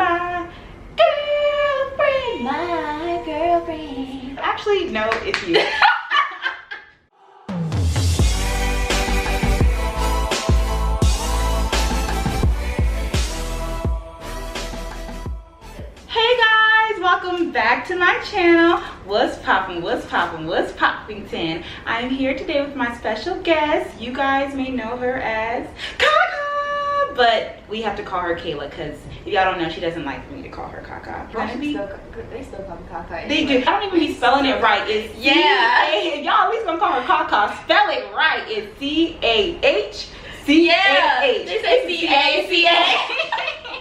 my girlfriend, my girlfriend. Actually, no, it's you. Welcome back to my channel. What's poppin', what's poppin', what's poppington? I'm here today with my special guest. You guys may know her as CahCah, but we have to call her Kayla because if y'all don't know, she doesn't like me to call her CahCah. They still call me CahCah. They do. I don't even be spelling it right. It's C-A. Y'all at least gonna call her CahCah. Spell it right. It's C-A-H-C-A-H. They say C-A-C-A.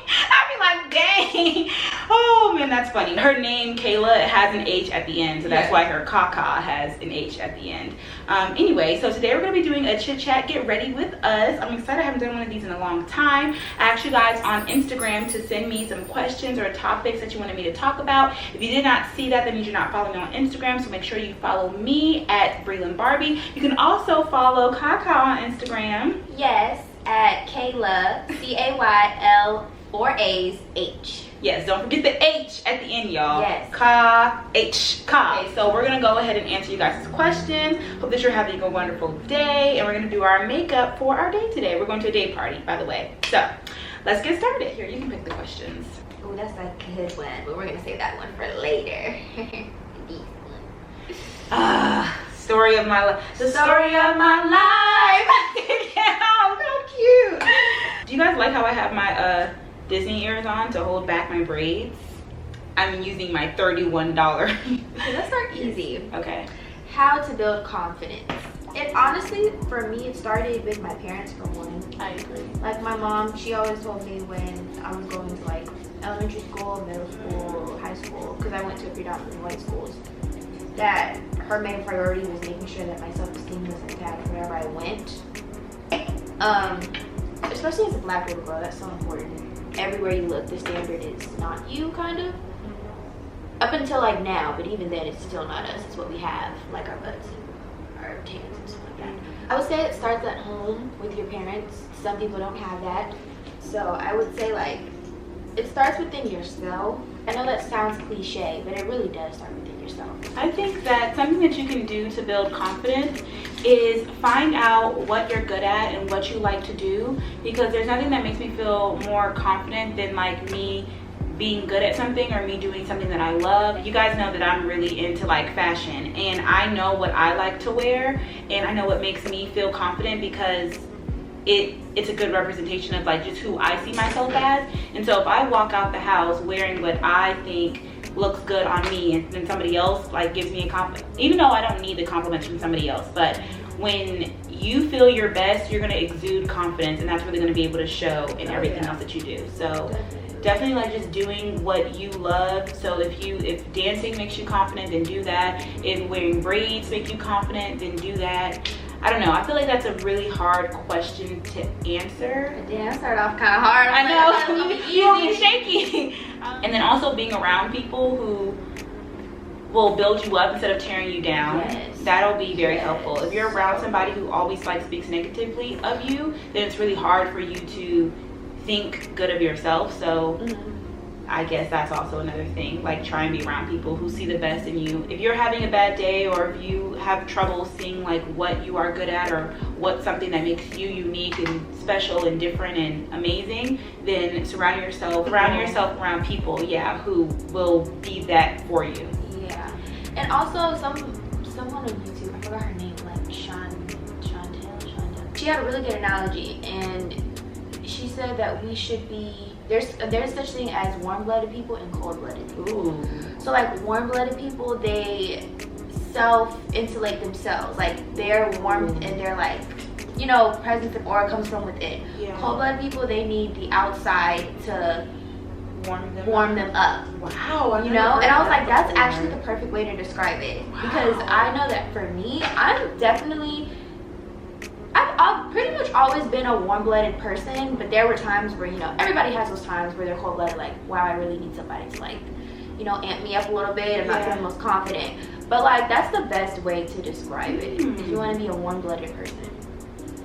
I'd be like, dang. Oh man, that's funny. Her name, Kayla, has an H at the end, so that's why her CahCah has an H at the end. Anyway, so today we're gonna be doing a chit chat, get ready with us. I'm excited. I haven't done one of these in a long time. I asked you guys on Instagram to send me some questions or topics that you wanted me to talk about. If you did not see that means you're not following me on Instagram, so make sure you follow me at BrelynnBarbie. You can also follow CahCah on Instagram. Yes, at Kayla, C-A-Y-L, 4 A's, H. Yes, don't forget the H at the end, y'all. Yes. Ka. Okay, so we're gonna go ahead and answer you guys' questions. Hope that you're having a wonderful day, and we're gonna do our makeup for our day today. We're going to a day party, by the way. So let's get started. Here, you can pick the questions. Oh, that's a good one, but we're gonna save that one for later. Story of my life. The story of my life. Yeah, so cute. Do you guys like how I have my Disney ears on to hold back my braids? I'm using my $31. Okay, let's start easy. Okay. How to build confidence. It honestly, for me, it started with my parents for one. I agree. Like my mom, she always told me when I was going to like elementary school, middle school, high school, because I went to predominantly white schools, that her main priority was making sure that my self-esteem was intact wherever I went. Especially as a black little girl, that's so important. Everywhere you look, the standard is not you, kind of. Up until like now, but even then, it's still not us. It's what we have, like our butts and our tans and stuff like that. I would say it starts at home with your parents. Some people don't have that. So I would say like, it starts within yourself. I know that sounds cliche, but it really does start within yourself. I think that something that you can do to build confidence is find out what you're good at and what you like to do, because there's nothing that makes me feel more confident than like me being good at something or me doing something that I love. You guys know that I'm really into like fashion, and I know what I like to wear, and I know what makes me feel confident because it's a good representation of like just who I see myself as. And so if I walk out the house wearing what I think looks good on me, and then somebody else like gives me a compliment, even though I don't need the compliments from somebody else, but when you feel your best, you're gonna exude confidence, and that's really gonna be able to show in everything else that you do. So definitely like just doing what you love. So if dancing makes you confident, then do that. If wearing braids make you confident, then do that. I don't know. I feel like that's a really hard question to answer. Yeah, I started off kind of hard. I know. You're shaky. And then also being around people who will build you up instead of tearing you down. Yes. That'll be very helpful. If you're around somebody who always like speaks negatively of you, then it's really hard for you to think good of yourself. So I guess that's also another thing. Like, try and be around people who see the best in you. If you're having a bad day, or if you have trouble seeing like what you are good at, or what's something that makes you unique and special and different and amazing, then surround yourself around people, who will be that for you. Yeah. And also someone on YouTube, I forgot her name, like Chantel. She had a really good analogy, and she said that we should be, there's such thing as warm-blooded people and cold-blooded people. Ooh. So like warm-blooded people, they self-insulate themselves. Like they're warm and they're like, you know, presence of aura comes from within. Yeah. Cold-blooded people, they need the outside to warm them up. Wow. You know, and I was like, that's actually the perfect way to describe it. Wow. Because I know that for me, I've pretty much always been a warm-blooded person, but there were times where, you know, everybody has those times where they're cold-blooded, like, wow, I really need somebody to, like, you know, amp me up a little bit. I'm not feeling most confident. But, like, that's the best way to describe it. If you want to be a warm-blooded person.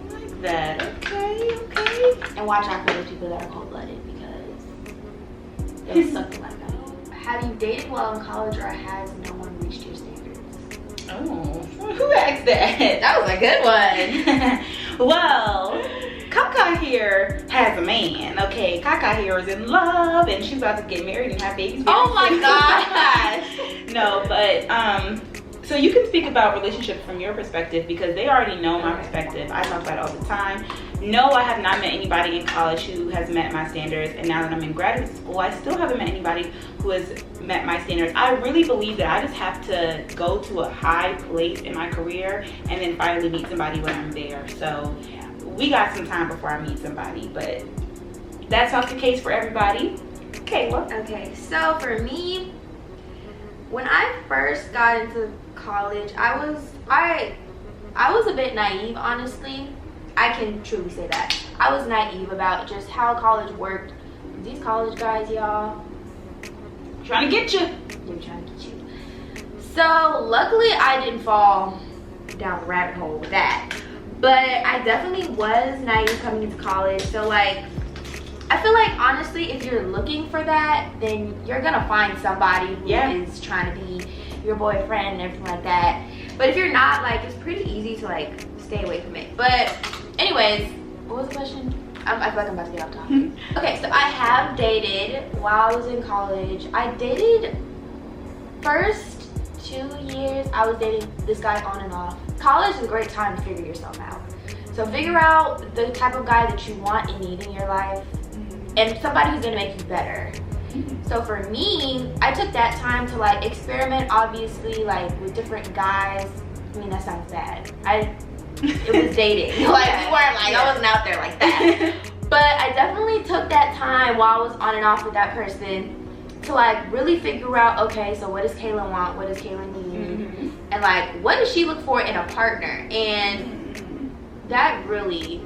I like that. Okay. And watch out for those people that are cold-blooded, because They'll suck the life out of you. Have you dated while in college, or has no one reached your standards? Oh, who asked that? That was a good one. Well, CahCah here has a man, okay? CahCah here is in love, and she's about to get married and have babies. Oh my gosh. No, but so you can speak about relationships from your perspective, because they already know my perspective. I talk about it all the time. No, I have not met anybody in college who has met my standards, and now that I'm in graduate school, I still haven't met anybody who has met my standards. I really believe that I just have to go to a high place in my career and then finally meet somebody when I'm there. So we got some time before I meet somebody, but that's not the case for everybody. Kayla. Okay, so for me, when I first got into college, I was a bit naive, honestly. I can truly say that. I was naive about just how college worked. These college guys, y'all, Trying to get you. they're trying to get you. So luckily I didn't fall down the rabbit hole with that. But I definitely was naive coming into college. So like, I feel like honestly, if you're looking for that, then you're gonna find somebody who is trying to be your boyfriend and everything like that. But if you're not, like, it's pretty easy to like stay away from it. But anyways, what was the question? I feel like I'm about to get off topic. Okay, so I have dated while I was in college. I dated first 2 years. I was dating this guy on and off. College is a great time to figure yourself out. So figure out the type of guy that you want and need in your life, and somebody who's gonna make you better. So for me, I took that time to like experiment, obviously, like with different guys. I mean, that sounds bad. It was dating. Like, we weren't like, I wasn't out there like that. But I definitely took that time while I was on and off with that person to like really figure out, okay, so what does Kayla want? What does Kayla need? And like, what does she look for in a partner? And that really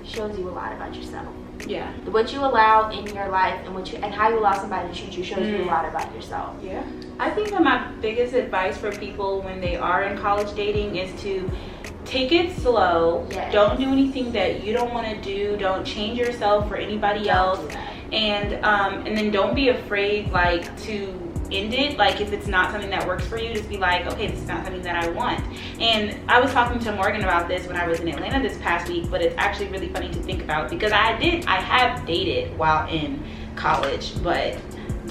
shows you a lot about yourself. Yeah. What you allow in your life and how you allow somebody to treat you shows you a lot about yourself. Yeah. I think that my biggest advice for people when they are in college dating is to take it slow. Yes. Don't do anything that you don't want to do. Don't change yourself for anybody else. And then don't be afraid like to end it. Like if it's not something that works for you, just be like, okay, this is not something that I want. And I was talking to Morgan about this when I was in Atlanta this past week, but it's actually really funny to think about because I have dated while in college, but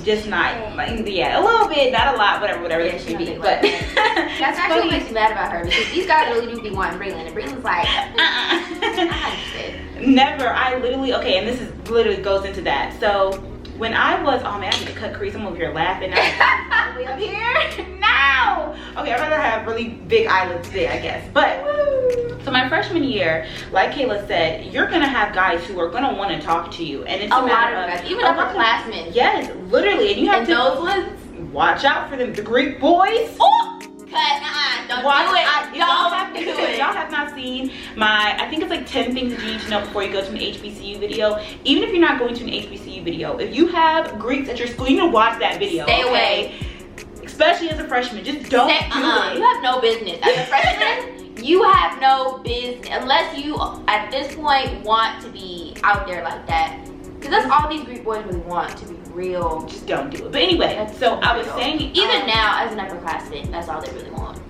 just not like, yeah, a little bit, not a lot, whatever the case may be. But that's actually what makes me mad about her, because these guys really do be wanting Brelynn, and Brelynn's like, never. I literally, okay, and this is literally goes into that. So when I was, oh man, I need to cut crease. I'm over here laughing. I'm all the way up here. No. Okay, I'd rather have really big eyelids today, I guess. But so my freshman year, like Kayla said, you're gonna have guys who are gonna want to talk to you, and it's a lot of guys, even upperclassmen. Yes, literally, and you have to those ones, watch out for them. The Greek boys. Oh. Don't do it. Y'all have not seen my, I think it's like 10 things that you need to know before you go to an HBCU video. Even if you're not going to an HBCU video, if you have Greeks at your school, you need to watch that video. Stay away. Especially as a freshman, just don't do it. You have no business. As a freshman, you have no business unless you, at this point, want to be out there like that. Because that's all these Greek boys really want, to be real. Just don't do it. But anyway, so I was saying, even now as an upperclassman, that's all they really want.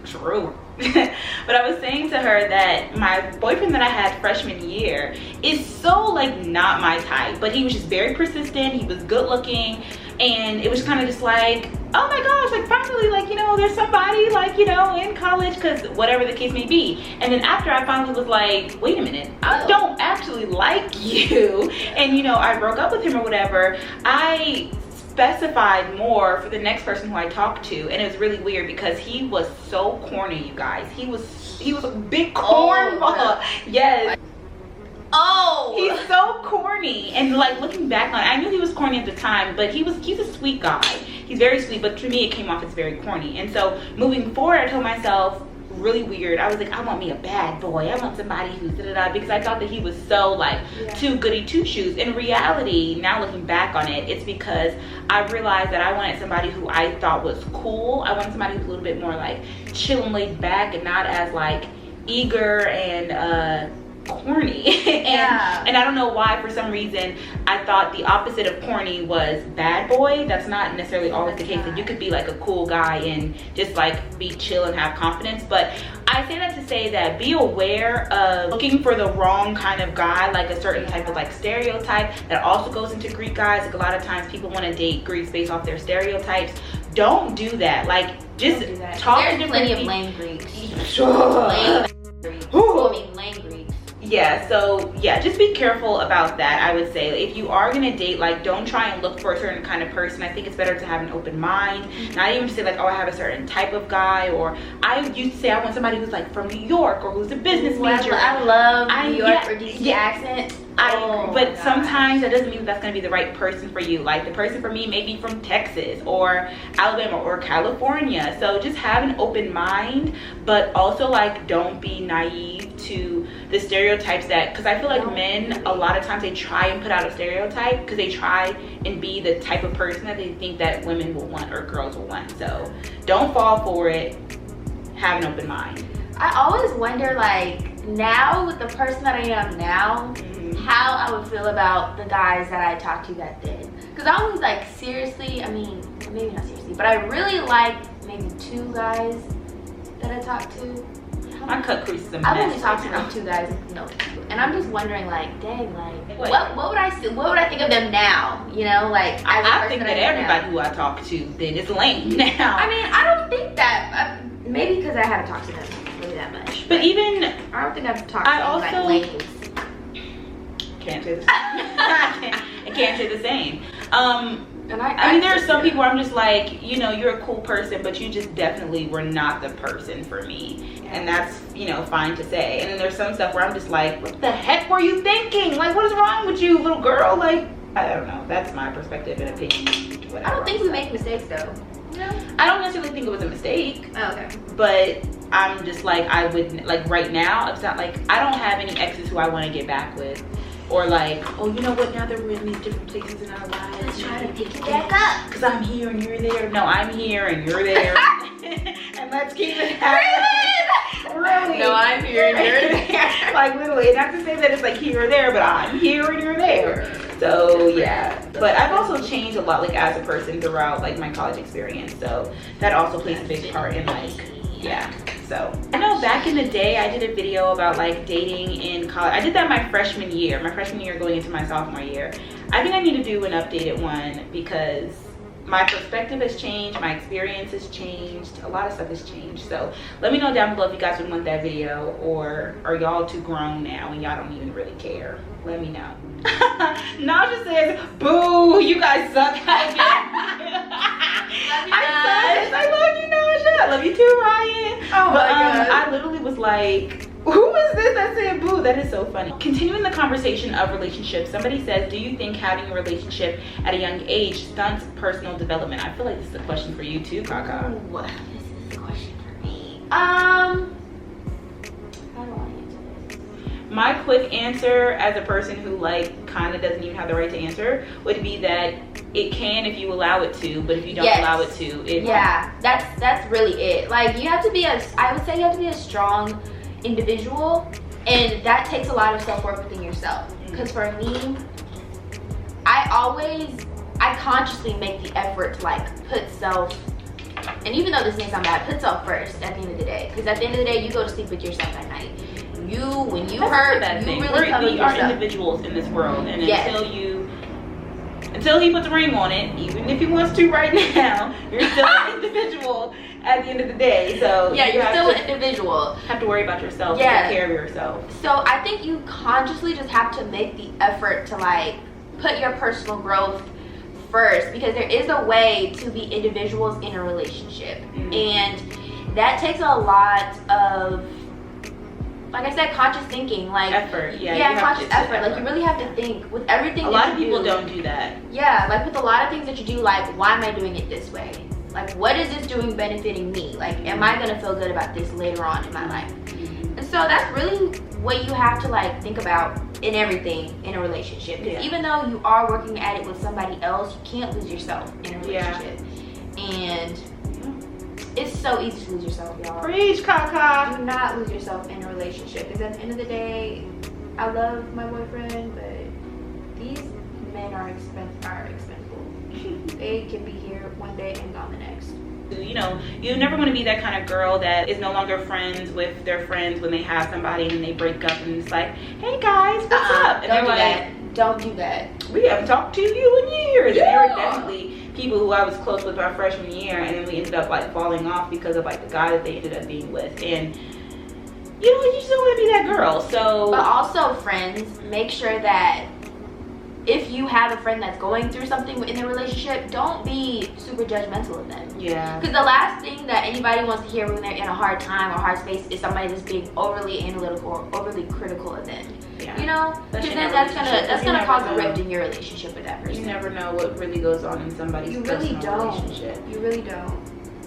True. But I was saying to her that my boyfriend that I had freshman year is so like not my type, but he was just very persistent. He was good looking, and it was kind of just like, oh my gosh, like finally, like, you know, there's somebody like, you know, in college, because whatever the case may be. And then after I finally was like, wait a minute, I don't actually like you, and you know, I broke up with him or whatever, I specified more for the next person who I talked to, and it was really weird because he was so corny, you guys. He was a big cornball. Yes. Oh, he's so corny. And like looking back on it, I knew he was corny at the time, but he's a sweet guy. He's very sweet, but to me it came off as very corny. And so moving forward, I told myself, really weird, I was like, I want me a bad boy. I want somebody who's da-da-da, because I thought that he was so like too goody two shoes. In reality, now looking back on it, it's because I realized that I wanted somebody who I thought was cool. I wanted somebody who's a little bit more like chill and laid back and not as like eager and corny. And I don't know why, for some reason I thought the opposite of corny was bad boy. That's not necessarily always the case. Like, you could be like a cool guy and just like be chill and have confidence. But I say that to say that be aware of looking for the wrong kind of guy, like a certain type of like stereotype that also goes into Greek guys. Like, a lot of times people want to date Greeks based off their stereotypes. Don't do that. Like, just talk to different plenty of lame Greeks. Lame Greeks. I mean, lame Greeks. Yeah, so yeah, just be careful about that. I would say if you are gonna date, like, don't try and look for a certain kind of person. I think it's better to have an open mind, not even to say like, oh, I have a certain type of guy, or I used to say I want somebody who's like from New York or who's a business major. I love New York or DC accent. But sometimes that doesn't mean that's going to be the right person for you. Like, the person for me may be from Texas or Alabama or California. So just have an open mind, but also like don't be naive to the stereotypes that, because I feel like men, a lot of times they try and put out a stereotype because they try and be the type of person that they think that women will want or girls will want. So don't fall for it. Have an open mind. I always wonder, like, now with the person that I am now, how I would feel about the guys that I talked to back then. Because I always, like, seriously, I mean, maybe not seriously, but I really like maybe 2 guys that I talked to. My cut crease is a mess. I've only talked to like 2 guys, no, and I'm just wondering, like, dang, like, what would I think of them now? You know, like, I think that everybody who I talk to then is lame now. I mean, I don't think that. Maybe because I haven't talked to them really that much. But even I don't think I've talked to them like lames. Can't say the same. I can't say the same. And I mean, there are some people where I'm just like, you know, you're a cool person, but you just definitely were not the person for me. And that's, you know, fine to say. And then there's some stuff where I'm just like, what the heck were you thinking? Like, what is wrong with you, little girl? Like, I don't know. That's my perspective and opinion. Whatever. I don't think we make mistakes, though. No? I don't necessarily think it was a mistake. Oh, okay. But I'm just like, I would, like, right now, it's not like, I don't have any exes who I want to get back with. Or like, oh, you know what, now that we're in these different places in our lives, let's try to pick it back up. Because I'm here and you're there. No, I'm here and you're there. And let's keep it happening. Really? No, I'm here and you're there. Like, literally, not to say that it's like here or there, but I'm here and you're there. So yeah, but I've also changed a lot, like, as a person throughout like my college experience. So that also plays a big part in, like, yeah. So I know back in the day I did a video about like dating in college. I did that my freshman year going into my sophomore year. I think I need to do an updated one because my perspective has changed, my experience has changed, a lot of stuff has changed. So let me know down below if you guys would want that video, or are y'all too grown now and y'all don't even really care? Let me know. Naja says, boo, you guys suck. I love you, Naja. I love you too, Ryan. Oh my God. I literally was like, who is this that said boo? That is so funny. Continuing the conversation of relationships, somebody says, do you think having a relationship at a young age stunts personal development? I feel like this is a question for you too, CahCah. Ooh, this is a question for me. How do I answer this? My quick answer as a person who like kind of doesn't even have the right to answer would be that it can if you allow it to, but if you don't allow it to, it won't. That's really it. Like, you have to be I would say you have to be a strong individual, and that takes a lot of self-work within yourself. Because for me, I consciously make the effort to like put self, and even though this may sound bad, put self first at the end of the day. Because at the end of the day, you go to sleep with yourself at night. When you hurt, you really cover we yourself. are individuals in this world, and until he puts a ring on it, even if he wants to right now, you're still an individual at the end of the day. So yeah, you're still an individual. Have to worry about yourself, take care of yourself. So I think you consciously just have to make the effort to like put your personal growth first, because there is a way to be individuals in a relationship, and that takes a lot of, like I said, conscious thinking, like effort. Conscious effort. Like, you really have to think with everything. A lot of people don't do that. Yeah, like with a lot of things that you do, like, why am I doing it this way? Like, what is this doing benefiting me? Like, am I gonna feel good about this later on in my life? And so that's really what you have to like think about in everything in a relationship. Because even though you are working at it with somebody else, you can't lose yourself in a relationship. And it's so easy to lose yourself, y'all. Preach, CahCah. Do not lose yourself in a relationship, because at the end of the day, I love my boyfriend, but these men are expendable. They can be here one day and gone the next. You know, you never want to be that kind of girl that is no longer friends with their friends when they have somebody and then they break up and it's like, hey guys, what's up? And don't do like, that. Don't do that. we haven't talked to you in years. Yeah. And there were definitely people who I was close with my freshman year, and then we ended up like falling off because of like the guy that they ended up being with. And you know, you just don't want to be that girl. So, But also, friends, make sure that if you have a friend that's going through something in their relationship, don't be super judgmental of them. yeah, Because the last thing that anybody wants to hear when they're in a hard time or hard space is somebody that's being overly analytical or overly critical of them. yeah. You know, because Especially in then a that's relationship, gonna you cause never a rift know. in your relationship with that person. You never know what really goes on in somebody's You really personal don't. relationship. You really don't.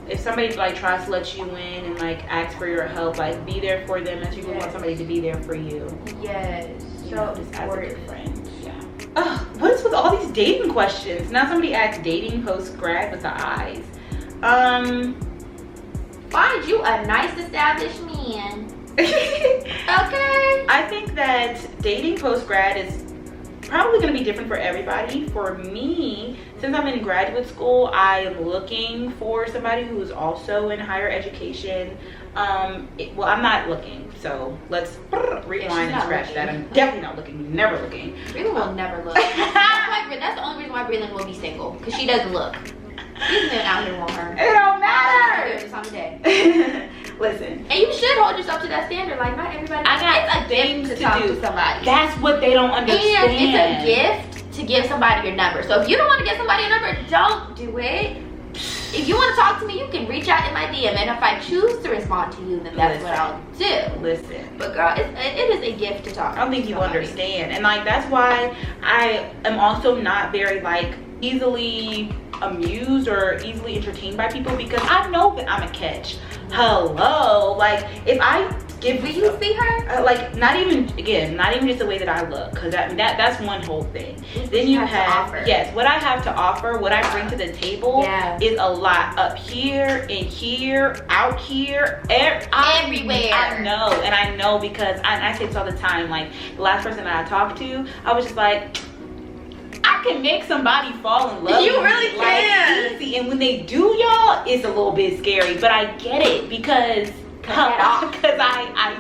If somebody like tries to let you in and like ask for your help, like be there for them as you would want somebody to be there for you. Yes. You know, So just as a good important. friend. Yeah. What is with all these dating questions? Now somebody asked dating post grad with the eyes. Find you a nice established man. Okay. I think that dating post grad is probably going to be different for everybody. For me, since I'm in graduate school, I am looking for somebody who is also in higher education. Well, I'm not looking, so let's rewind and scratch that. I'm definitely not looking, never looking. Brelynn will never look. That's the only reason why Brelynn will be single, because she doesn't look. These men out here want her. It don't matter. This time of day. Listen, And you should hold yourself to that standard. Like, not everybody. I got it's a things gift to to talk do. to somebody. that's what they don't understand. And it's a gift to give somebody your number. So if you don't want to give somebody a number, don't do it. If you want to talk to me, you can reach out in my DM, and if I choose to respond to you, then that's what I'll do. Listen. But girl, it is a gift to talk. I don't think to you somebody. understand. And like that's why I am also not very like easily amused or easily entertained by people, because I know that I'm a catch. Hello, like if I give Do you see her? like not even just the way that I look, because that's one whole thing. Then you have to have offer. yes, what I have to offer, what I bring to the table Yeah. is a lot up here, in here, out here, Everywhere. I know, and I know because I say this all the time. Like the last person that I talked to, I was just like, I can make somebody fall in love. You with really me, can. like, easy. And when they do, y'all, it's a little bit scary, but I get it because I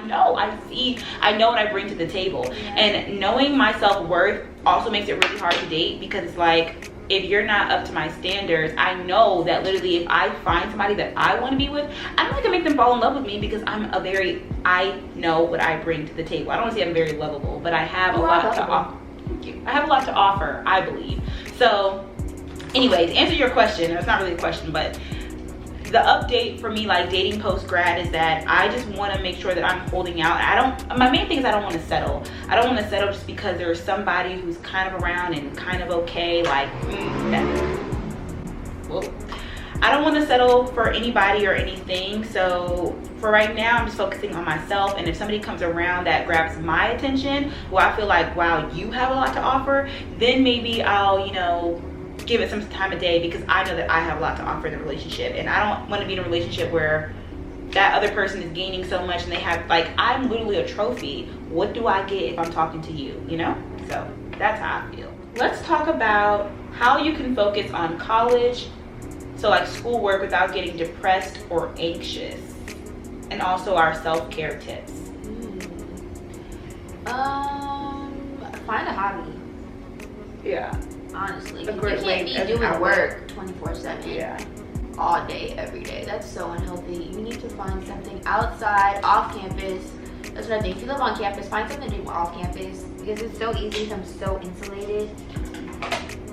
know what I bring to the table. Yeah. And knowing my self-worth also makes it really hard to date, because it's like, if you're not up to my standards, I know that literally if I find somebody that I want to be with, I'm not gonna make them fall in love with me, because I know what I bring to the table. I don't want to say I'm very lovable, but I have a lot to offer. I have a lot to offer, I believe. So anyways, to answer your question, it's not really a question, but the update for me, like dating post grad, is that I just want to make sure that I'm holding out. My main thing is I don't want to settle. I don't want to settle just because there's somebody who's kind of around and kind of okay, like I don't want to settle for anybody or anything. So for right now, I'm just focusing on myself. And if somebody comes around that grabs my attention, well, I feel like, wow, you have a lot to offer, then maybe I'll, you know, give it some time of day, because I know that I have a lot to offer in the relationship. And I don't want to be in a relationship where that other person is gaining so much and they have, like, I'm literally a trophy. What do I get if I'm talking to you, you know? So that's how I feel. Let's talk about how you can focus on college, so like schoolwork, without getting depressed or anxious, and also our self-care tips. Find a hobby. Yeah. Honestly, A you great can't way be as an doing outlet. work 24/7. Yeah. All day, every day. That's so unhealthy. You need to find something outside, off campus. That's what I think. If you live on campus, find something to do off campus, because it's so easy to become so insulated.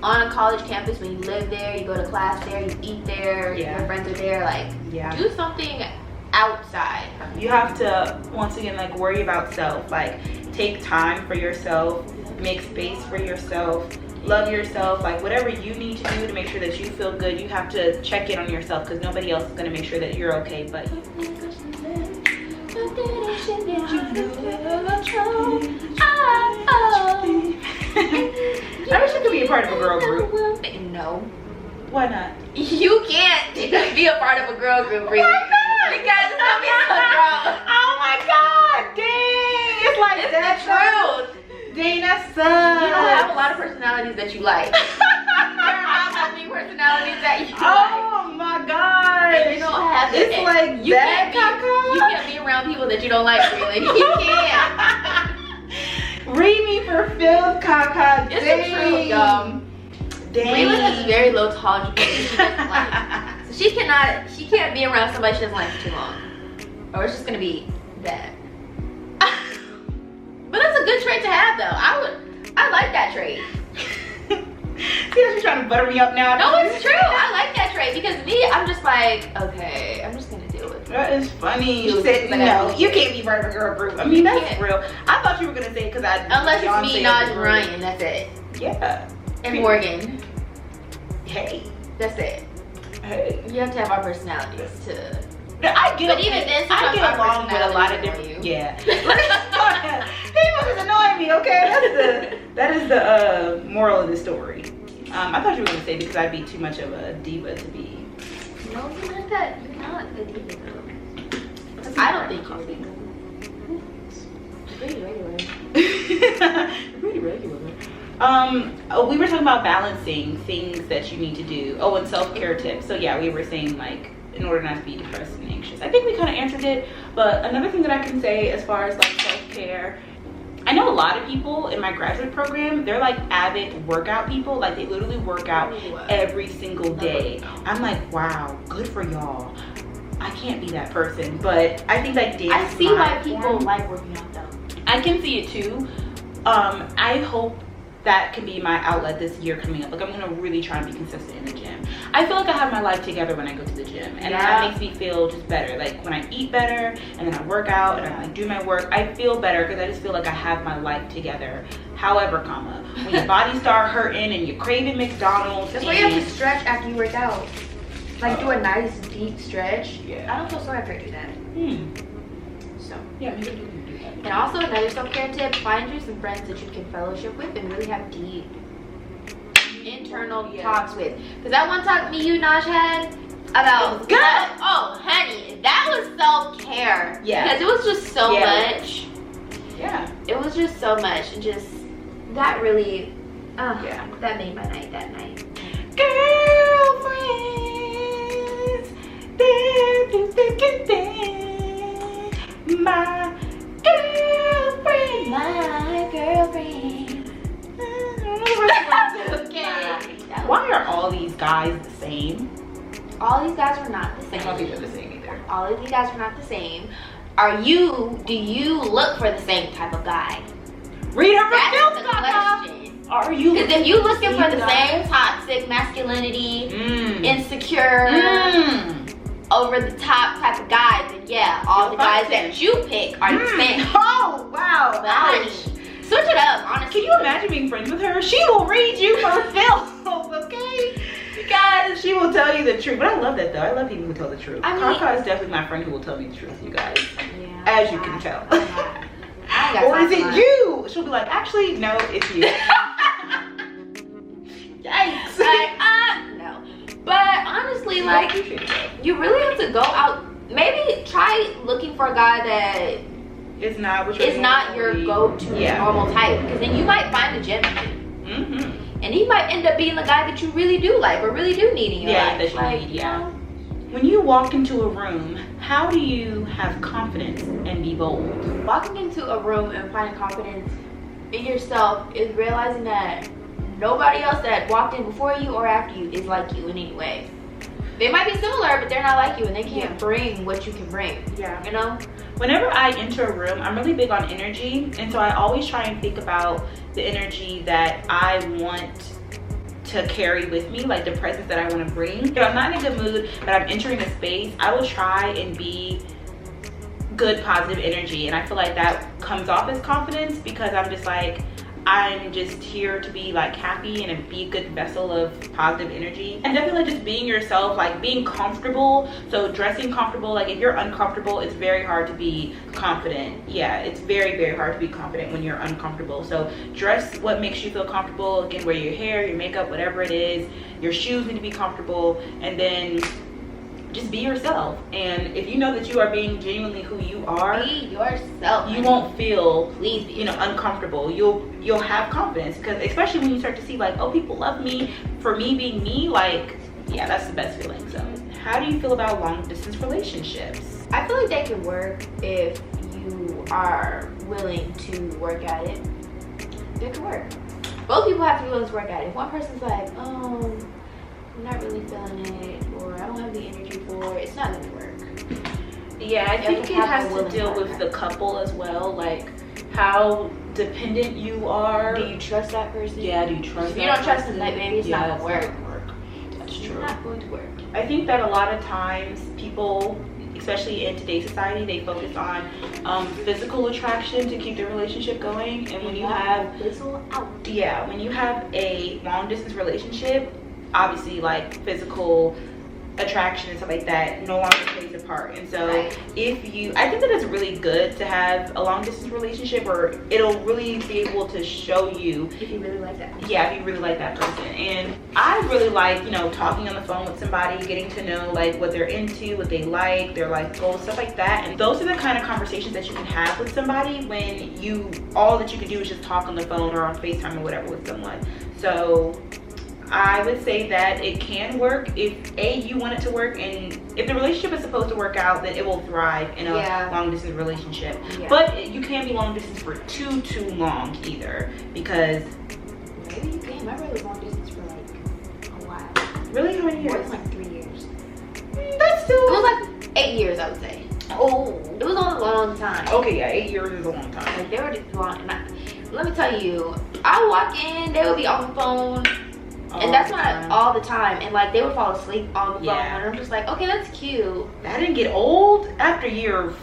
On a college campus, when you live there, you go to class there, you eat there, Yeah. your friends are there. Like, Yeah. do something outside. You have to, once again, like, worry about self. Like, take time for yourself, make space for yourself, love yourself. Like, whatever you need to do to make sure that you feel good, you have to check in on yourself, because nobody else is going to make sure that you're okay but you. I wish I could be a part of a girl group. No. Why not? You can't be a part of a girl group, really. Why not? Because it's gonna be so gross. Oh my god, dang! It's It's like it's that the truth. Dang, that sucks. You don't have a lot of personalities that you like. There are not that many personalities that you like. Oh my god. And you don't have It's it. like You that, can't CahCah? You can't be around people that you don't like, Brelynn. You can't. Read me for FILTH CahCah. It's the truth, y'all. Brelynn has very low tolerance for things she doesn't like. So she can't be around somebody she doesn't like for too long. Or it's just gonna be that. But that's a good trait to have though. I like that trait. See how she's trying to butter me up now? No, it's true. I like that trait because me, I'm just like, okay, I'm just gonna deal with it. That is funny. You You said like no. that. You can't be part of a girl group. I mean, that's can't. real. I thought you were gonna say because I. Unless it's Beyonce me, as a Naj, and group. Ryan, that's it. Yeah. And Morgan, Hey. that's it. Hey. You have to have our personalities to. No, I get. But even then, I sometimes get our along with a lot of personalities different. annoy you. Yeah. People just annoy me. Okay, that is the moral of the story. I thought you were gonna say because I'd be too much of a diva to be. No, you're not that. You're not a diva though. I don't think you're a diva. You're pretty regular. Pretty regular. We were talking about balancing things that you need to do. Oh, and self-care tips. So yeah, we were saying like in order not to be depressed and anxious. I think we kind of answered it, but another thing that I can say as far as like self-care, I know a lot of people in my graduate program, they're like avid workout people. Like they literally work out every single day. I'm like, wow, good for y'all. I can't be that person, but I think like dance. I see why people like working out though. I can see it too. I hope that can be my outlet this year coming up. Like I'm gonna really try and be consistent in the gym. I feel like I have my life together when I go to the gym, and that makes me feel just better. Like when I eat better and then I work out and I like do my work, I feel better because I just feel like I have my life together. However, when your body start hurting and you're craving McDonald's, That's why you have to stretch after you work out. Like do a nice deep stretch. Yeah. I don't feel sorry after I do that. So Yeah, maybe you can do that. and also another self-care tip, find you some friends that you can fellowship with and really have deep internal talks with. Because that one talk me, you, Naj had about good. Oh, honey, that was self-care. Yeah. Because it was just so much. Yeah. It was just so much. And just, that really, Yeah. that made my night that night. Girlfriends, they're too thick and thin. My girlfriend. My girlfriend. Okay. Why are all these guys the same? All these guys are not the I don't think same. they're the same either. All of these guys are not the same. Do you look for the same type of guy? Read her That's for the FILTH CahCah. question. Are you? Because if you're looking for the guys? same toxic masculinity, Mm. insecure, over the top type of guys, then yeah, all the guys that you pick are the same. Oh wow! But honey, switch it up, honestly. Can you imagine being friends with her? She will read you for filth, okay? Guys, she will tell you the truth. But I love that though. I love people who tell the truth. I mean, CahCah is definitely my friend who will tell me the truth, you guys. Yeah, As you can tell. I got Or is time it for you? She'll be like, actually, no, it's you. Yikes. Like, no. But honestly, like, you really have to go out. Maybe try looking for a guy that it's not what is not your go-to normal type, because then you might find a gem. And he might end up being the guy that you really do like or really do need in your life. That you like, need, When you walk into a room, how do you have confidence and be bold? Walking into a room and finding confidence in yourself is realizing that nobody else that walked in before you or after you is like you in any way. They might be similar, but they're not like you, and they can't bring what you can bring. Yeah. You know? Whenever I enter a room, I'm really big on energy, and so I always try and think about the energy that I want to carry with me, like the presence that I want to bring. If I'm not in a good mood, but I'm entering a space, I will try and be good, positive energy, and I feel like that comes off as confidence because I'm just like, I'm just here to be like happy and be a good vessel of positive energy. And definitely just being yourself, like being comfortable. So dressing comfortable, like if you're uncomfortable, it's very hard to be confident. Yeah, it's very, very hard to be confident when you're uncomfortable. So dress what makes you feel comfortable. Again, wear your hair, your makeup, whatever it is. Your shoes need to be comfortable. And then just be yourself. And if you know that you are being genuinely who you are, be yourself. you won't feel, please be uncomfortable. You'll have confidence, because especially when you start to see like, oh, people love me for me being me, like, yeah, that's the best feeling. So how do you feel about long distance relationships? I feel like they can work if you are willing to work at it. They can work. Both people have to be willing to work at it. If one person's like, oh, I'm not really feeling it, or I don't have the energy for it, it's not gonna work. Yeah, I think it has to deal with the couple as well, like how dependent you are. Do you trust that person? Yeah, do you trust If you don't trust them, like, maybe it's not gonna work. That's It's true. not going to work. I think that a lot of times people, especially in today's society, they focus on physical attraction to keep their relationship going. And when you have when you have a long distance relationship, obviously like physical attraction and stuff like that no longer plays a part. And so I think that it's really good to have a long distance relationship, or it'll really be able to show you if you really like that person. Yeah, if you really like that person. And I really like, talking on the phone with somebody, getting to know like what they're into, what they like, their like goals, stuff like that. And those are the kind of conversations that you can have with somebody when all that you can do is just talk on the phone or on FaceTime or whatever with someone. So I would say that it can work if you want it to work, and if the relationship is supposed to work out, then it will thrive in a long distance relationship. But you can't be long distance for too long either, because maybe you can. My brother was long distance for like a while. Really? How many years? More than like 3 years. That's still. It was like 8 years, I would say. Oh, it was a long time. Okay, yeah, 8 years is a long time. Like they were just long. And let me tell you, I would walk in, they would be on the phone. And that's not all the time, and like they would fall asleep on the phone, and I'm just like, okay, that's cute. That didn't get old after a year.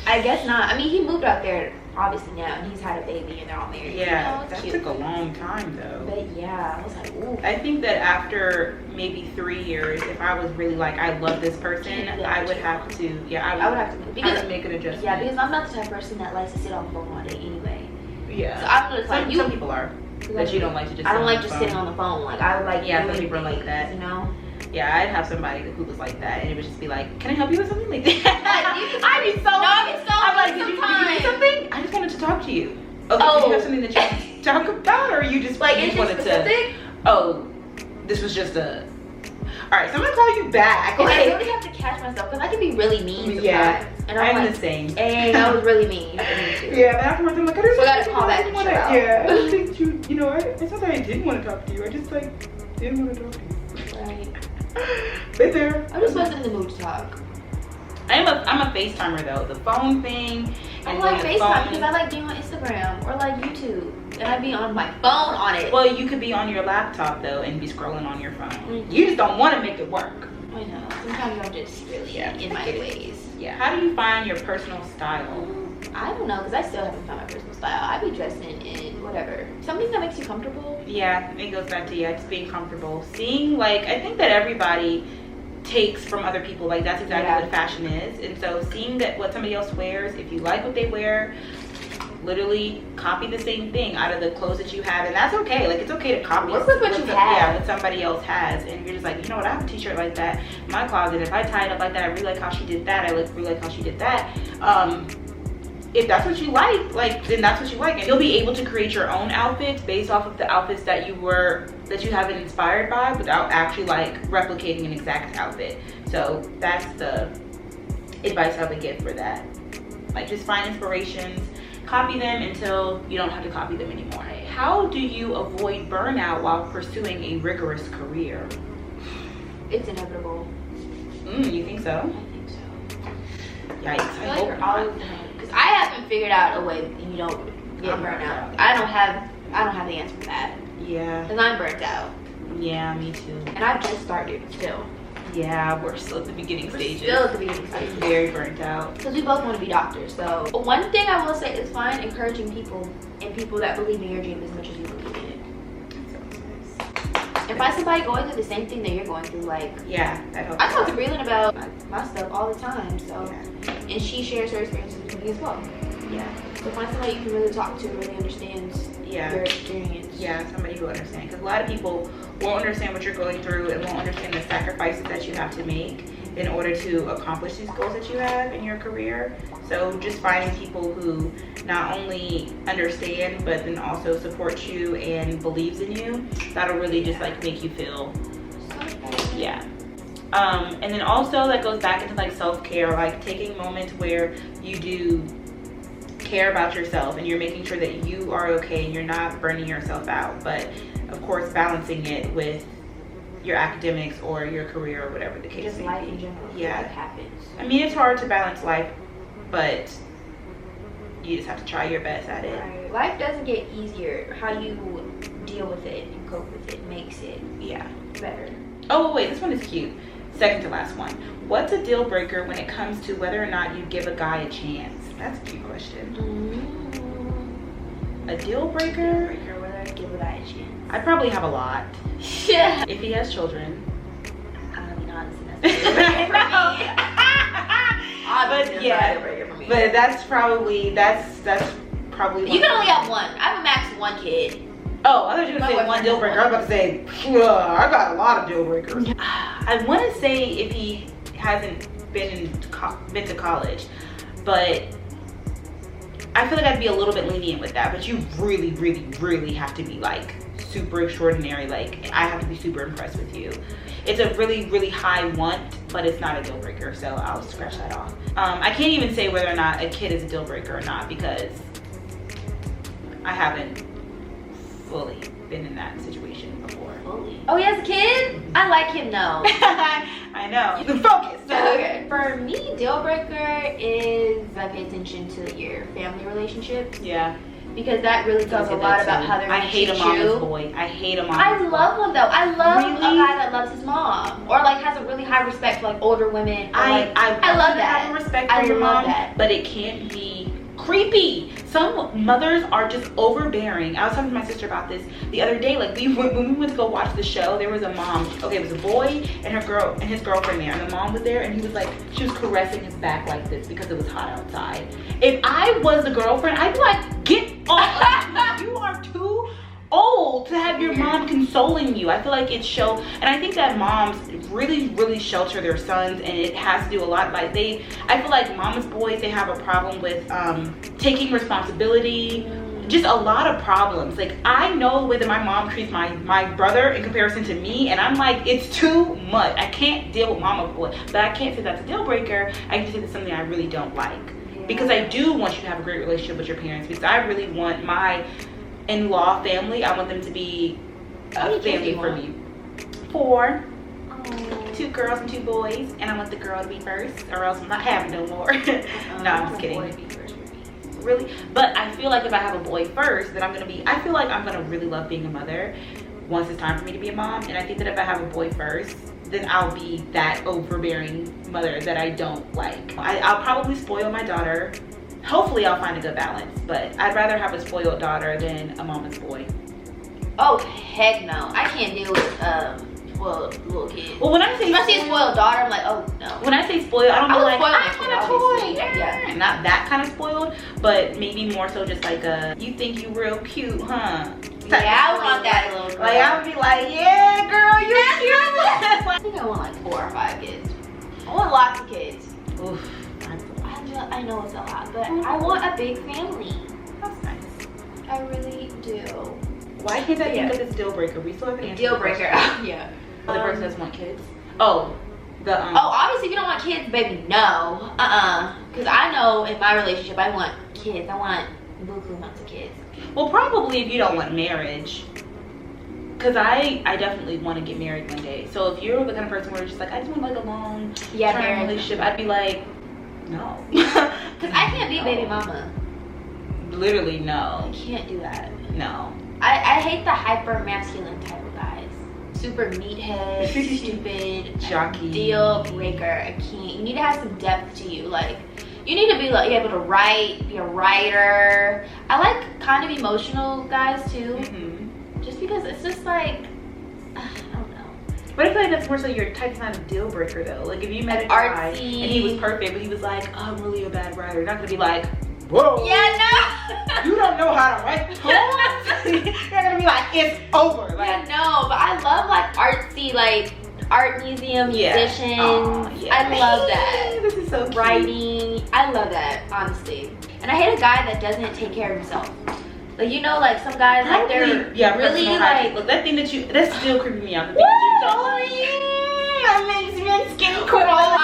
I guess not. I mean, he moved out there obviously now, and he's had a baby, and they're all married. Yeah, that took a long time though. But yeah, I was like, ooh. I think that after maybe 3 years, if I was really like, I love this person, I would have to. Yeah, I would have to move, because I would make an adjustment. Yeah, because I'm not the type of person that likes to sit on the phone all day anyway. Yeah. So I'm just like, some people are. That you don't like to just. I don't like just sitting on the phone. Like I would like. Yeah, some people are like that. Yeah, I'd have somebody who was like that, and it would just be like, "Can I help you with something like that?" I'd be so. I'm like, did you need something? I just wanted to talk to you. Okay, do you have something that you want to talk about, or you just like you wanted to? Oh, this was just a. All right, so I'm gonna call you back. Okay. I really have to catch myself because I can be really mean sometimes. Yeah, and I'm like, the same. Hey, that was really mean. Yeah, but afterwards I'm like, I gotta call back and chill out. Yeah, I just think it's not that I didn't want to talk to you. I just like didn't want to talk to you. Right. Been there. I just wasn't in the mood to talk. I'm a FaceTimer though. The phone thing. I like FaceTime because I like being on Instagram or like YouTube, and I'd be on my phone on it. Well, you could be on your laptop though and be scrolling on your phone. You just don't want to make it work. I know. Sometimes I'm just really in my ways. Yeah. How do you find your personal style? I don't know, because I still haven't found my personal style. I be dressing in whatever. Something that makes you comfortable. Yeah, it goes back to just being comfortable. Seeing I think that everybody takes from other people. Like that's exactly what fashion is. And so seeing that what somebody else wears, if you like what they wear, literally copy the same thing out of the clothes that you have, and that's okay. Like it's okay to copy what somebody else has, and you're just like, I have a t-shirt like that in my closet. If I tie it up like that, I really like how she did that. I really like how she did that. If that's what you like, then that's what you like, and you'll be able to create your own outfits based off of the outfits that you have been inspired by, without actually replicating an exact outfit. So that's the advice I would give for that. Just find inspirations, copy them until you don't have to copy them anymore. How do you avoid burnout while pursuing a rigorous career? It's inevitable. You think so? I think so. Yikes, I hope not. Because I haven't figured out a way that you don't get burnt out. I don't have the answer for that. Yeah. Because I'm burnt out. Yeah, me too. And I've just started still. Yeah, we're still at the beginning stages. Still at the beginning stages. I'm very burnt out. Because we both want to be doctors. So one thing I will say is find encouraging people and people that believe in your dream as much as you believe in it. And find somebody going through the same thing that you're going through. Yeah, that helps. I talk to Brelynn about my stuff all the time. So, and she shares her experiences with me as well. Yeah. So find somebody you can really talk to and really understands your experience. Yeah, somebody who understands. Because a lot of people won't understand what you're going through and won't understand the sacrifices that you have to make. in order to accomplish these goals that you have in your career. So just finding people who not only understand but then also support you and believes in you, that'll really just like make you feel, yeah. And then also that goes back into like self-care, like taking moments where you do care about yourself and you're making sure that you are okay and you're not burning yourself out, but of course balancing it with your academics or your career or whatever the case just may life be. in general. Yeah, Life happens. I mean, it's hard to balance life, but you just have to try your best at it. Right. Life doesn't get easier. How you deal with it and cope with it makes it better. Oh wait, this one is cute. Second to last one. What's a deal breaker when it comes to whether or not you give a guy a chance? That's a cute question. A deal breaker? Whether I give a guy a chance. I probably have a lot. Yeah. If he has children. I'm gonna be honest, and that's a deal breaker for me. Obviously, But yeah, that's a deal breaker for me. but that's probably You can only have one. I have a max of one kid. Oh, I thought you were gonna say one deal breaker. I was about to say, I got a lot of deal breakers. I want to say if he hasn't been to college, but I feel like I'd be a little bit lenient with that. But you really, really, really have to be like super extraordinary. Like I have to be super impressed with you. It's a really, really high want, but it's not a deal breaker. So I'll scratch that off. I can't even say whether or not a kid is a deal breaker or not because I haven't fully been in that situation before. Oh, he has a kid? I like him though. I know. You can focus. Okay. For me, deal breaker is I pay attention to your family relationships. Yeah. Because that really tells a lot about how they're I gonna hate a treat mama's you. boy. I hate a mama's I boy. love one though. I love Really? a guy that loves his mom or like has a really high respect for like older women. Or, I love that. Have respect I for your love mom, that. but it can't be creepy. Some mothers are just overbearing. I was talking to my sister about this the other day. Like when we went to go watch the show, there was a mom. Okay, it was a boy and his girlfriend there, and the mom was there, and he was like, she was caressing his back like this because it was hot outside. If I was the girlfriend, I'd be like, get off! You are too old to have your mom consoling you. I feel like it shows, and I think that moms really, really shelter their sons, and it has to do a lot. Like I feel like mama's boys, they have a problem with taking responsibility. Just a lot of problems. Like I know the way that my mom treats my brother in comparison to me, and I'm like, it's too much. I can't deal with mama boy, but I can't say that's a deal breaker. I can say that's something I really don't like. Because I do want you to have a great relationship with your parents, because I really want my in-law family, I want them to be a family for me. 4. 2 girls and 2 boys, and I want the girl to be first, or else I'm not having no more. No, I'm just kidding. Really? But I feel like if I have a boy first, then I feel like I'm gonna really love being a mother once it's time for me to be a mom. And I think that if I have a boy first, then I'll be that overbearing mother that I don't like. I'll probably spoil my daughter. Hopefully I'll find a good balance, but I'd rather have a spoiled daughter than a mama's boy. Oh heck no. I can't deal with spoiled little kids. Well, when I say spoiled daughter, I'm like, oh no. When I say spoiled, I don't mean like, I want a toy. Yeah. Not that kind of spoiled, but maybe more so just like you think you real cute, huh? Yeah, I want that little girl. Like I would be like, yeah, girl, you cute. I think I want like 4 or 5 kids. I want lots of kids. Oof. I know it's a lot, but I want a big family. That's nice. I really do. Why can't I think of this deal breaker? We still haven't answered Deal breaker. Yeah. The person doesn't want kids. Oh, obviously if you don't want kids, baby, no. Because I know in my relationship I want kids. I want buku amounts of kids. Well, probably if you don't want marriage. Because I definitely want to get married one day. So if you're the kind of person where you're just like, I just want like a long term relationship, I'd be like, no. Because I can't be baby mama. Literally, no. I can't do that. No. I hate the hyper masculine type of guys. Super meathead, stupid, jockey. Deal breaker. I can't. You need to have some depth to you. Like, you need to be like able to write, be a writer. I like kind of emotional guys too. Just because it's just like, I don't know. But I feel like that's more so your type's not a deal breaker though. Like if you met a guy and he was perfect, but he was like, oh, I'm really a bad writer. You're not gonna be like, whoa. Yeah, no. You don't know how to write poems. You're gonna be like, it's over. Like, yeah, no, but I love like artsy, like art museum, musicians. Aw, yeah. I love that. This is so cute. Writing. I love that, honestly. And I hate a guy that doesn't take care of himself. Like, you know, like some guys, like they're really like. Look, that thing that's still creeping me out. The thing that you that makes my skin crawl.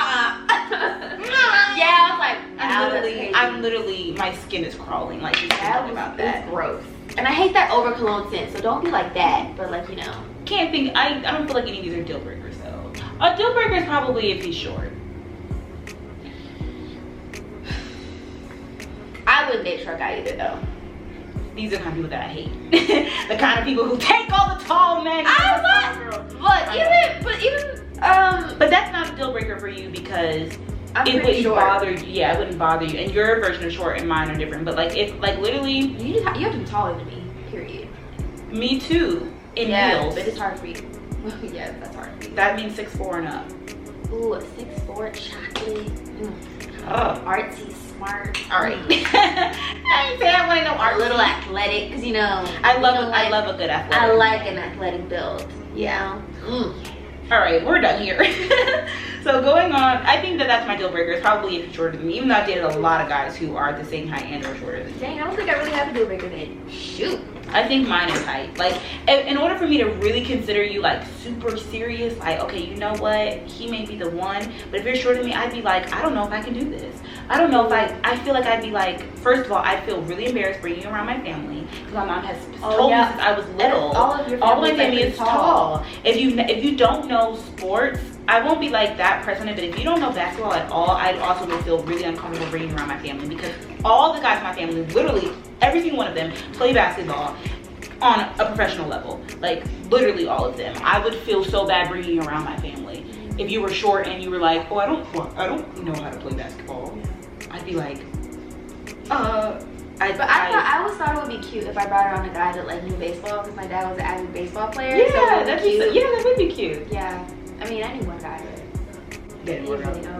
Yeah, I was like, I'm literally, my skin is crawling. Like, just thinking about that. It's gross. And I hate that over cologne scent. So don't be like that. But like, you know. Can't think. I don't feel like any of these are deal breakers though. A deal breaker is probably if he's short. I wouldn't date a short guy either though. These are the kind of people that I hate. The kind of people who take all the tall men. But that's not a deal breaker for you because it wouldn't bother you. Yeah, it wouldn't bother you. And your version of short and mine are different. But like, if like literally, you have to be taller than me. Period. Me too. In heels. But it's hard for you. Yeah, that's hard for you. That means 6'4" and up. Ooh, a 6'4" chocolate. Artsy, smart. All right. I ain't saying I want no art. A little athletic, cause you know. I love a good athletic. I like an athletic build. Yeah. All right, we're done here. So going on, I think that's my deal breaker. It's probably if you're shorter than me, even though I've dated a lot of guys who are the same height and or shorter than me. Dang, I don't think I really have a deal breaker then. Shoot. I think mine is height. Like, in order for me to really consider you like super serious, like, okay, you know what, he may be the one, but if you're shorter than me, I'd be like, I don't know if I can do this. I don't know if I feel like I'd be like, first of all, I feel really embarrassed bringing you around my family because my mom has told me since I was little. All of my family is tall. If you don't know sports, I won't be like that person, but if you don't know basketball at all, I'd also feel really uncomfortable bringing you around my family because all the guys in my family, literally every single one of them, play basketball on a professional level. Like literally all of them. I would feel so bad bringing you around my family. If you were short and you were like, oh, I don't know how to play basketball, I'd be like, I always thought it would be cute if I brought around a guy that like knew baseball because my dad was an avid baseball player. Yeah, so that'd be cute. Yeah, that would be cute. Yeah, I mean, I knew one guy, but didn't really know.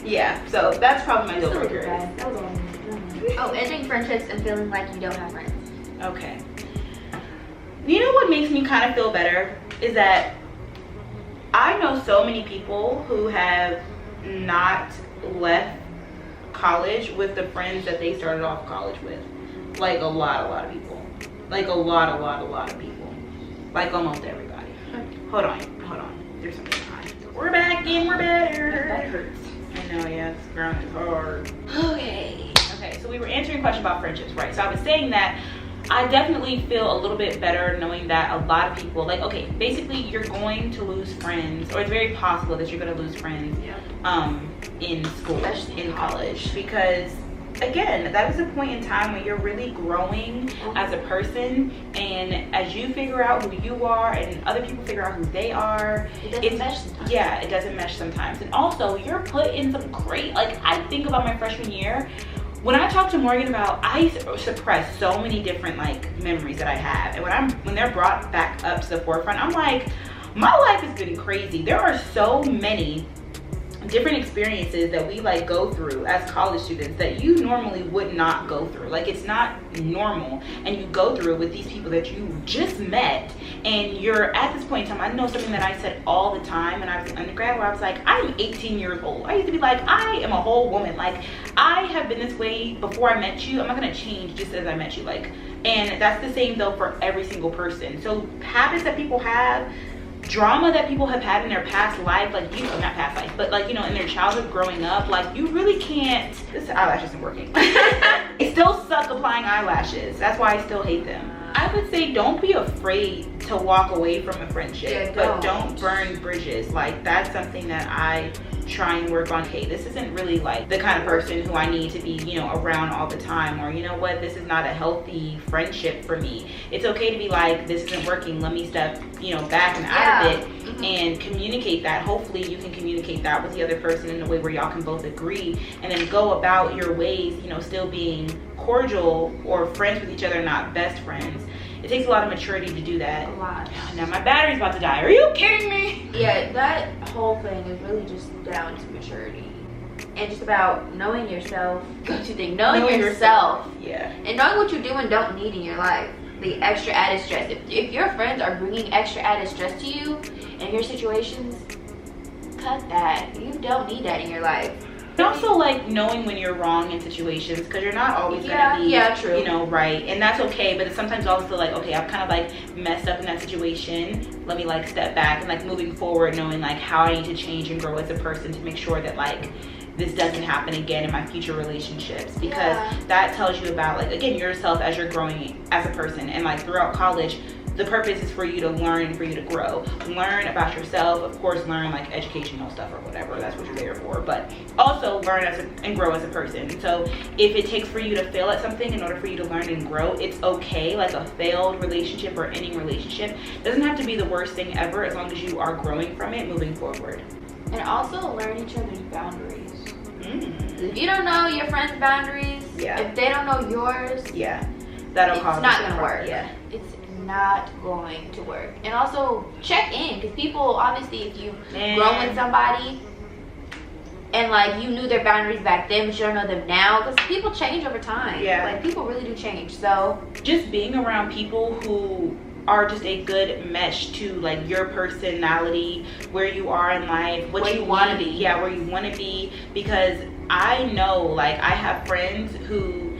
Yeah, so that's probably my deal breaker. That was all. Oh, ending friendships and feeling like you don't have friends. Okay. You know what makes me kind of feel better is that I know so many people who have not left college with the friends that they started off college with. Like a lot of people. Like a lot of people. Like almost everybody. Hold on. There's something behind. We're back in, we're better. That hurts. I know, yeah, this ground is hard. Okay, so we were answering a question about friendships, right? So I was saying that I definitely feel a little bit better knowing that a lot of people, like, okay, basically you're going to lose friends, or it's very possible that you're going to lose friends in school, especially in college, because again, that is a point in time when you're really growing as a person, and as you figure out who you are and other people figure out who they are, it doesn't mesh sometimes. And also you're put in some great, like, I think about my freshman year. When I talk to Morgan about, I suppress so many different like memories that I have, and when they're brought back up to the forefront, I'm like, my life has been crazy. There are so many different experiences that we like go through as college students that you normally would not go through. Like, it's not normal, and you go through with these people that you just met, and you're at this point in time. I know something that I said all the time when I was in undergrad, where I was like, I'm 18 years old. I used to be like, I am a whole woman. Like, I have been this way before I met you. I'm not gonna change just as I met you. Like, and that's the same though for every single person. So habits that people have, drama that people have had in their past life, like, you know, not past life, but like, you know, in their childhood growing up, like, you really can't, this eyelash isn't working. It still sucks applying eyelashes. That's why I still hate them. I would say don't be afraid to walk away from a friendship, but don't burn bridges. Like, that's something that I try and work on. Hey, this isn't really like the kind of person who I need to be, you know, around all the time, or you know what, this is not a healthy friendship for me. It's okay to be like, this isn't working, let me step, you know, back and out of it, and communicate that. Hopefully you can communicate that with the other person in a way where y'all can both agree, and then go about your ways, you know, still being cordial or friends with each other, not best friends. It takes a lot of maturity to do that. A lot. Now my battery's about to die. Are you kidding me? Yeah, that whole thing is really just down to maturity. And just about knowing yourself. Don't you think? Knowing yourself. Yeah. And knowing what you do and don't need in your life. The extra added stress. If your friends are bringing extra added stress to you, in your situations, cut that. You don't need that in your life. And also, like, knowing when you're wrong in situations, because you're not always gonna be, true. you know, right, and that's okay. But it's sometimes also like, okay, I've kind of like messed up in that situation. Let me like step back and like moving forward, knowing like how I need to change and grow as a person to make sure that like this doesn't happen again in my future relationships, because that tells you about like, again, yourself as you're growing as a person. And like throughout college, the purpose is for you to learn and for you to grow. Learn about yourself, of course, learn like educational stuff or whatever, that's what you're there for, but also learn and grow as a person. So if it takes for you to fail at something in order for you to learn and grow, it's okay. Like a failed relationship or any relationship doesn't have to be the worst thing ever, as long as you are growing from it moving forward. And also learn each other's boundaries. If you don't know your friend's boundaries, if they don't know yours, that'll cause it's not gonna work. It's not going to work. And also check in, because people, obviously, if you grow with somebody and like you knew their boundaries back then but you don't know them now, because people change over time. Like people really do change. So just being around people who are just a good mesh to like your personality, where you are in life, what you want to be, where you want to be. Because I know, like, I have friends who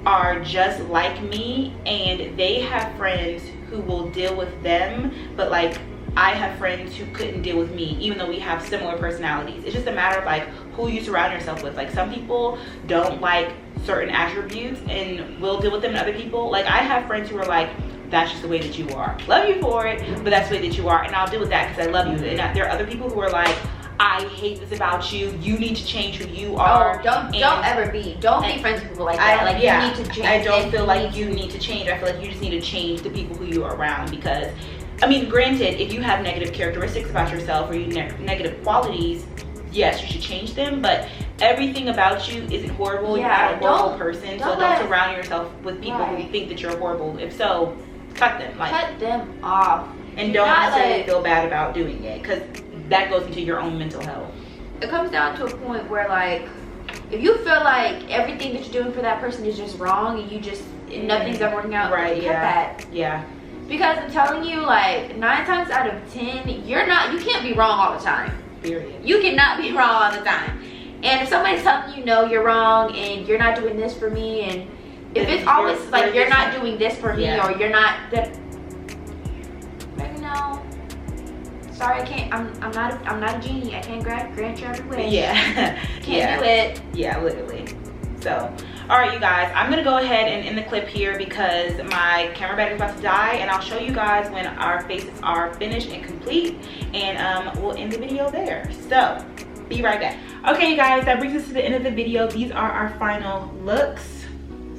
are just like me, and they have friends who will deal with them, but like I have friends who couldn't deal with me, even though we have similar personalities. It's just a matter of like who you surround yourself with. Like some people don't like certain attributes and will deal with them, and other people, like I have friends who are like, that's just the way that you are. Love you for it, but that's the way that you are, and I'll deal with that because I love you. And there are other people who are like, I hate this about you. You need to change who you are. Don't ever be. Don't be friends with people like that. Like you need to change. I don't feel like you need to change. I feel like you just need to change the people who you are around. Because, I mean, granted, if you have negative characteristics about yourself or you negative qualities, yes, you should change them. But everything about you isn't horrible. You're not a horrible person. So don't surround yourself with people who think that you're horrible. If so, cut them. Like, cut them off. And don't necessarily feel bad about doing it, because that goes into your own mental health. It comes down to a point where like, if you feel like everything that you're doing for that person is just wrong and you just, nothing's ever working out, cut that. Because I'm telling you, like 9 times out of 10, you can't be wrong all the time. Period. You cannot be wrong all the time. And if somebody's telling you, no, you're wrong and you're not doing this for me, and if it's always like you're not doing this for me or you're not that, no, sorry, I can't. I'm not a genie. I can't grant you every wish. Can't do it. Literally. So, all right, you guys, I'm gonna go ahead and end the clip here because my camera battery is about to die, and I'll show you guys when our faces are finished and complete, and we'll end the video there. So, be right back. Okay, you guys, that brings us to the end of the video. These are our final looks.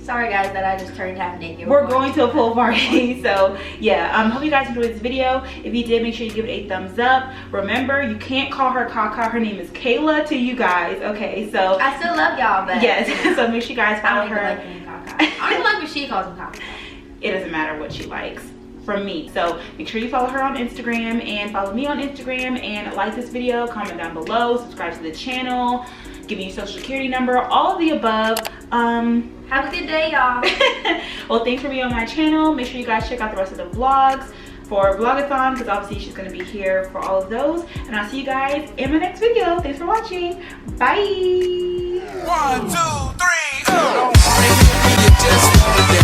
Sorry guys that I just turned half naked. We're going to a pool party. So yeah, hope you guys enjoyed this video. If you did, make sure you give it a thumbs up. Remember, you can't call her CahCah. Her name is Kayla to you guys. Okay, so I still love y'all, but yes. So make sure you guys follow her. I don't even like CahCah. I don't like when she calls me CahCah. It doesn't matter what she likes from me. So make sure you follow her on Instagram and follow me on Instagram, and like this video, comment down below, subscribe to the channel, give me your social security number, all of the above. Have a good day, y'all. Well, thanks for being on my channel. Make sure you guys check out the rest of the vlogs for Vlogathon, because obviously she's going to be here for all of those. And I'll see you guys in my next video. Thanks for watching. Bye. 1, 2, 3,